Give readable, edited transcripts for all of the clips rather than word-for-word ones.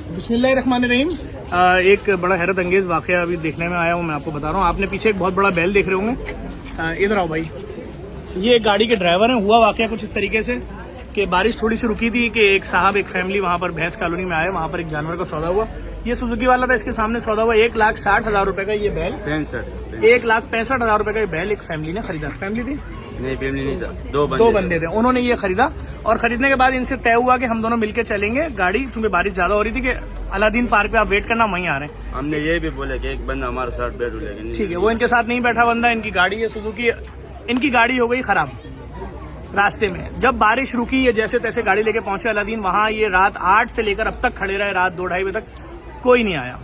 बिस्मिल्लाहिर्रहमानिर्रहीम। एक बड़ा हैरत अंगेज वाक़या अभी देखने में आया हूँ, मैं आपको बता रहा हूँ। आपने पीछे एक बहुत बड़ा बैल देख रहे होंगे, इधर आओ भाई। ये एक गाड़ी के ड्राइवर हैं। हुआ वाक़या कुछ इस तरीके से कि बारिश थोड़ी सी रुकी थी कि एक साहब, एक फैमिली वहाँ पर भैंस कॉलोनी में आए, वहाँ पर एक जानवर का सौदा हुआ। ये सुजुकी वाला था, इसके सामने सौदा हुआ 1,60,000 रुपए का ये बैल। 1,65,000 रुपए का ये बैल एक फैमिली ने खरीदा। फैमिली थी? नहीं, फैमिली नहीं था, दो बंदे थे। उन्होंने ये खरीदा और खरीदने के बाद इनसे तय हुआ कि हम दोनों मिलकर चलेंगे गाड़ी, क्योंकि बारिश ज्यादा हो रही थी कि अलादीन पार्क पे आप वेट करना, वहीं आ रहे हैं। हमने ये भी बोले कि एक बंदा हमारे साथ बैठेगा। ठीक है, वो इनके साथ नहीं बैठा बंदा। इनकी गाड़ी है सुजुकी, इनकी गाड़ी हो गई खराब रास्ते में। जब बारिश रुकी, ये जैसे तैसे गाड़ी लेके पहुंचे अलादीन। वहां ये रात 8 से लेकर अब तक खड़े रहे, रात 2-2:30 बजे तक कोई नहीं आया।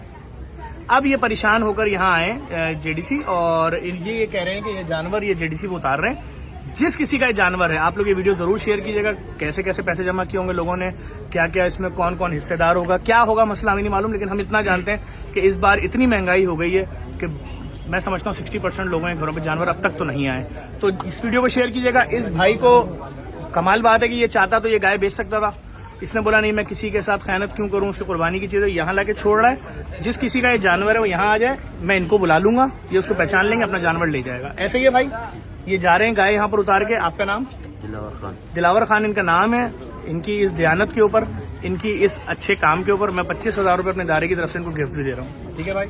अब ये परेशान होकर यहाँ आए जेडीसी, और ये कह रहे हैं कि ये जानवर ये जेडीसी को उतार रहे हैं। जिस किसी का ये जानवर है, आप लोग ये वीडियो जरूर शेयर कीजिएगा। कैसे कैसे पैसे जमा किए होंगे लोगों ने, क्या क्या इसमें कौन कौन हिस्सेदार होगा, क्या होगा मसला हमें नहीं मालूम। लेकिन हम इतना जानते हैं कि इस बार इतनी महंगाई हो गई है कि मैं समझता हूँ 60% लोगों के घरों पे जानवर अब तक तो नहीं आए। तो इस वीडियो को शेयर कीजिएगा। इस भाई को कमाल बात है कि ये चाहता तो ये गाय बेच सकता था। इसने बोला नहीं, मैं किसी के साथ खयानत क्यों करूं, उसकी कुर्बानी की चीज़ है, यहाँ लाके छोड़ रहा है। जिस किसी का ये जानवर है वो यहाँ आ जाए, मैं इनको बुला लूंगा, ये उसको पहचान लेंगे, अपना जानवर ले जाएगा। ऐसे ही है भाई। ये जा रहे हैं गाय यहाँ पर उतार के। आपका नाम? दिलावर खान इनका नाम है। इनकी इस दयानत के ऊपर, इनकी इस अच्छे काम के ऊपर मैं 25,000 रुपये अपने दायरे की तरफ से इनको गिफ्ट भी दे रहा हूँ। ठीक है भाई,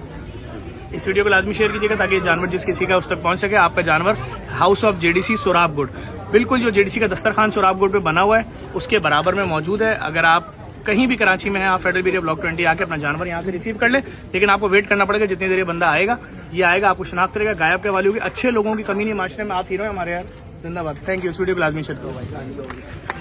इस वीडियो को लाजमी शेयर कीजिएगा ताकि ये जानवर जिस किसी का उस तक पहुंच सके। आपका जानवर हाउस ऑफ जेडीसी सोराबगुड, बिल्कुल जो जेडीसी का दस्तरखान सोराबगुड पे बना हुआ है उसके बराबर में मौजूद है। अगर आप कहीं भी कराची में हैं, आप फेडरल एरिया ब्लॉक 20 आके अपना जानवर यहाँ से रिसीव कर ले। लेकिन आपको वेट करना पड़ेगा, जितनी देर ये बंदा आएगा, ये आएगा, आपको शनाख्त करेगा। गायब के वाली होगी। अच्छे लोगों की कमी नहीं माशरे में, आप हीरो हैं हमारे यार। जिंदाबाद। Thank you. इस वीडियो को लाजमी शेयर करो भाई।